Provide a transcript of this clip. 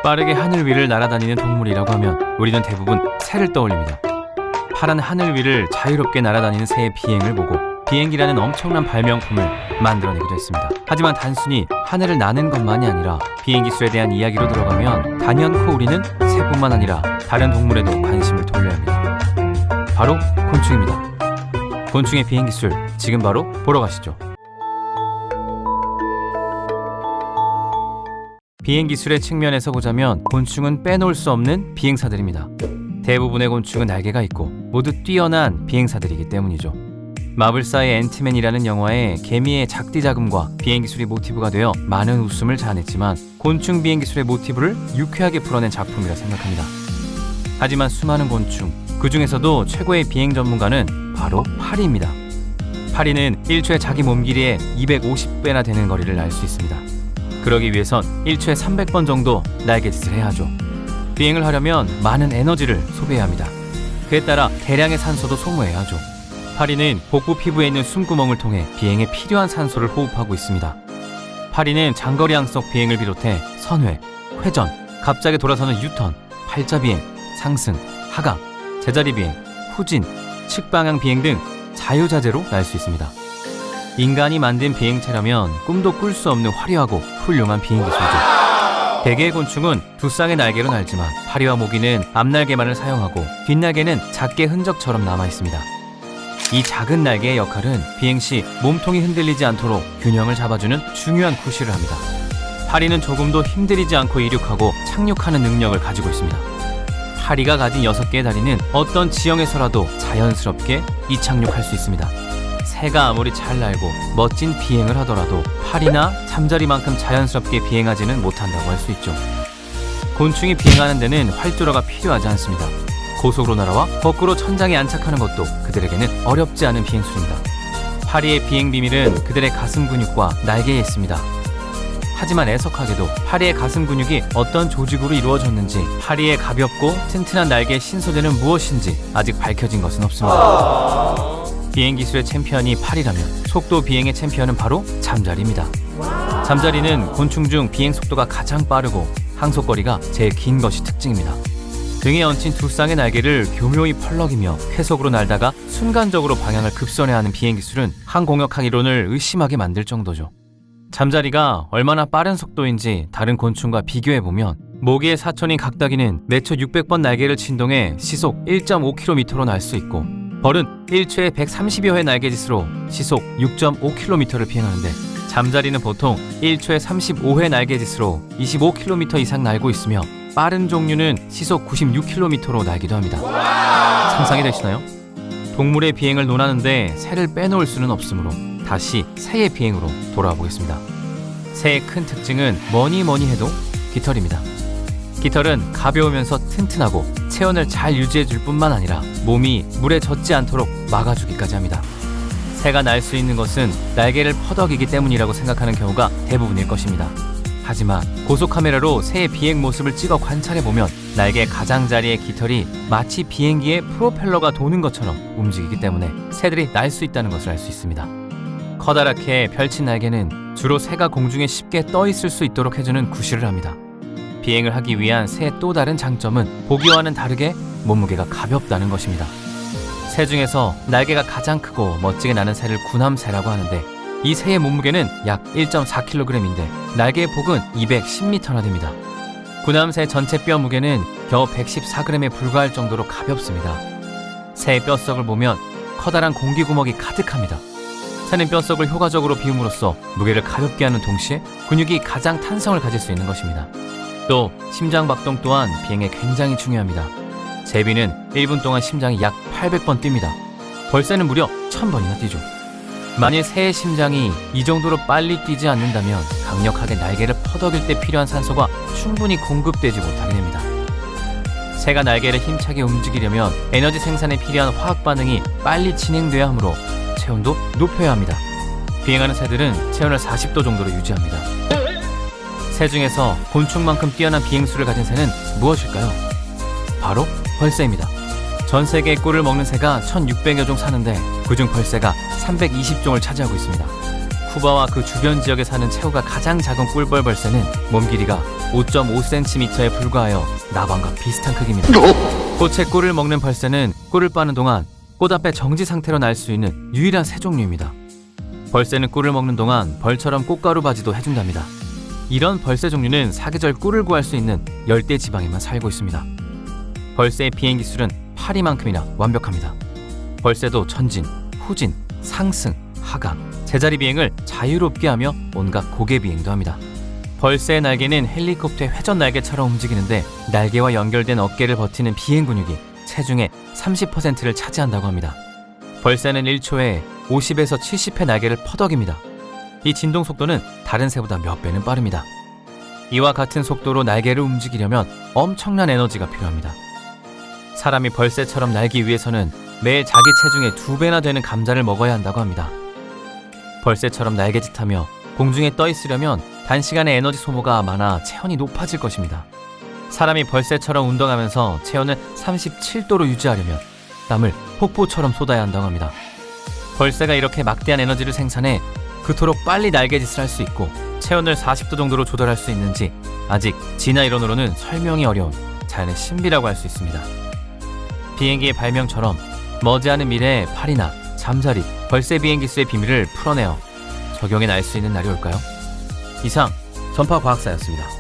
빠르게 하늘 위를 날아다니는 동물이라고 하면 우리는 대부분 새를 떠올립니다. 파란 하늘 위를 자유롭게 날아다니는 새의 비행을 보고 비행기라는 엄청난 발명품을 만들어내기도 했습니다. 하지만 단순히 하늘을 나는 것만이 아니라 비행기술에 대한 이야기로 들어가면 단연코 우리는 새뿐만 아니라 다른 동물에도 관심을 돌려야 합니다. 바로 곤충입니다. 곤충의 비행기술, 지금 바로 보러 가시죠. 비행기술의 측면에서 보자면 곤충은 빼놓을 수 없는 비행사들입니다. 대부분의 곤충은 날개가 있고 모두 뛰어난 비행사들이기 때문이죠. 마블사의 앤트맨이라는 영화에 개미의 작디자금과 비행기술이 모티브가 되어 많은 웃음을 자아냈지만 곤충 비행기술의 모티브를 유쾌하게 풀어낸 작품이라 생각합니다. 하지만 수많은 곤충, 그 중에서도 최고의 비행 전문가는 바로 파리입니다. 파리는 1초에 자기 몸 길이의 250배나 되는 거리를 날 수 있습니다. 그러기 위해선 1초에 300번 정도 날갯짓을 해야 하죠. 비행을 하려면 많은 에너지를 소비해야 합니다. 그에 따라 대량의 산소도 소모해야 하죠. 파리는 복부 피부에 있는 숨구멍을 통해 비행에 필요한 산소를 호흡하고 있습니다. 파리는 장거리 항속 비행을 비롯해 선회, 회전, 갑자기 돌아서는 유턴, 팔자 비행, 상승, 하강, 제자리 비행, 후진, 측방향 비행 등 자유자재로 날 수 있습니다. 인간이 만든 비행체라면 꿈도 꿀 수 없는 화려하고 훌륭한 비행기술이죠. 대개의 곤충은 두 쌍의 날개로 날지만 파리와 모기는 앞날개만을 사용하고 뒷날개는 작게 흔적처럼 남아있습니다. 이 작은 날개의 역할은 비행 시 몸통이 흔들리지 않도록 균형을 잡아주는 중요한 구실을 합니다. 파리는 조금도 힘들이지 않고 이륙하고 착륙하는 능력을 가지고 있습니다. 파리가 가진 6개의 다리는 어떤 지형에서라도 자연스럽게 이착륙할 수 있습니다. 새가 아무리 잘 날고 멋진 비행을 하더라도 파리나 잠자리만큼 자연스럽게 비행하지는 못한다고 할 수 있죠. 곤충이 비행하는 데는 활주로가 필요하지 않습니다. 고속으로 날아와 거꾸로 천장에 안착하는 것도 그들에게는 어렵지 않은 비행술입니다. 파리의 비행 비밀은 그들의 가슴 근육과 날개에 있습니다. 하지만 애석하게도 파리의 가슴 근육이 어떤 조직으로 이루어졌는지, 파리의 가볍고 튼튼한 날개의 신소재는 무엇인지 아직 밝혀진 것은 없습니다. 비행 기술의 챔피언이 파리라면 속도 비행의 챔피언은 바로 잠자리입니다. 잠자리는 곤충 중 비행 속도가 가장 빠르고 항속거리가 제일 긴 것이 특징입니다. 등에 얹힌 두 쌍의 날개를 교묘히 펄럭이며 쾌속으로 날다가 순간적으로 방향을 급선회하는 비행기술은 항공역학 이론을 의심하게 만들 정도죠. 잠자리가 얼마나 빠른 속도인지 다른 곤충과 비교해보면 모기의 사촌인 각다기는 매초 600번 날개를 진동해 시속 1.5km로 날 수 있고 벌은 1초에 130여 회 날개짓으로 시속 6.5km를 비행하는데 잠자리는 보통 1초에 35회 날개짓으로 25km 이상 날고 있으며 빠른 종류는 시속 96km로 날기도 합니다. 상상이 되시나요? 동물의 비행을 논하는데 새를 빼놓을 수는 없으므로 다시 새의 비행으로 돌아와 보겠습니다. 새의 큰 특징은 뭐니 해도 깃털입니다. 깃털은 가벼우면서 튼튼하고 체온을 잘 유지해줄 뿐만 아니라 몸이 물에 젖지 않도록 막아주기까지 합니다. 새가 날 수 있는 것은 날개를 퍼덕이기 때문이라고 생각하는 경우가 대부분일 것입니다. 하지만 고속카메라로 새의 비행 모습을 찍어 관찰해보면 날개 가장자리의 깃털이 마치 비행기의 프로펠러가 도는 것처럼 움직이기 때문에 새들이 날 수 있다는 것을 알 수 있습니다. 커다랗게 펼친 날개는 주로 새가 공중에 쉽게 떠 있을 수 있도록 해주는 구실을 합니다. 비행을 하기 위한 새의 또 다른 장점은 보기와는 다르게 몸무게가 가볍다는 것입니다. 새 중에서 날개가 가장 크고 멋지게 나는 새를 구남새라고 하는데 이 새의 몸무게는 약 1.4kg인데 날개의 폭은 210m나 됩니다. 구남새 전체 뼈 무게는 겨우 114g에 불과할 정도로 가볍습니다. 새의 뼛속을 보면 커다란 공기구멍이 가득합니다. 새는 뼛속을 효과적으로 비움으로써 무게를 가볍게 하는 동시에 근육이 가장 탄성을 가질 수 있는 것입니다. 또 심장 박동 또한 비행에 굉장히 중요합니다. 제비는 1분 동안 심장이 약 800번 뜁니다. 벌새는 무려 1000번이나 뛰죠. 만일 새의 심장이 이 정도로 빨리 뛰지 않는다면 강력하게 날개를 퍼덕일 때 필요한 산소가 충분히 공급되지 못하게 됩니다. 새가 날개를 힘차게 움직이려면 에너지 생산에 필요한 화학 반응이 빨리 진행돼야 하므로 체온도 높여야 합니다. 비행하는 새들은 체온을 40도 정도로 유지합니다. 새 중에서 곤충만큼 뛰어난 비행술을 가진 새는 무엇일까요? 바로 벌새입니다. 전 세계의 꿀을 먹는 새가 1600여 종 사는데 그중 벌새가 320종을 차지하고 있습니다. 쿠바와 그 주변 지역에 사는 체구가 가장 작은 꿀벌 벌새는 몸 길이가 5.5cm에 불과하여 나방과 비슷한 크기입니다. 꽃에 꿀을 먹는 벌새는 꿀을 빠는 동안 꽃 앞에 정지 상태로 날 수 있는 유일한 새 종류입니다. 벌새는 꿀을 먹는 동안 벌처럼 꽃가루 바지도 해준답니다. 이런 벌새 종류는 사계절 꿀을 구할 수 있는 열대 지방에만 살고 있습니다. 벌새의 비행 기술은 파리만큼이나 완벽합니다. 벌새도 전진, 후진, 상승, 하강, 제자리 비행을 자유롭게 하며 온갖 고개 비행도 합니다. 벌새의 날개는 헬리콥터의 회전 날개처럼 움직이는데 날개와 연결된 어깨를 버티는 비행 근육이 체중의 30%를 차지한다고 합니다. 벌새는 1초에 50에서 70회 날개를 퍼덕입니다. 이 진동 속도는 다른 새보다 몇 배는 빠릅니다. 이와 같은 속도로 날개를 움직이려면 엄청난 에너지가 필요합니다. 사람이 벌새처럼 날기 위해서는 매일 자기 체중의 2배나 되는 감자를 먹어야 한다고 합니다. 벌새처럼 날개짓하며 공중에 떠 있으려면 단시간에 에너지 소모가 많아 체온이 높아질 것입니다. 사람이 벌새처럼 운동하면서 체온을 37도로 유지하려면 땀을 폭포처럼 쏟아야 한다고 합니다. 벌새가 이렇게 막대한 에너지를 생산해 그토록 빨리 날개짓을 할 수 있고 체온을 40도 정도로 조절할 수 있는지 아직 진화 이론으로는 설명이 어려운 자연의 신비라고 할 수 있습니다. 비행기의 발명처럼 머지않은 미래에 파리나 잠자리, 벌새 비행 기술의 비밀을 풀어내어 적용해 날 수 있는 날이 올까요? 이상 전파과학사였습니다.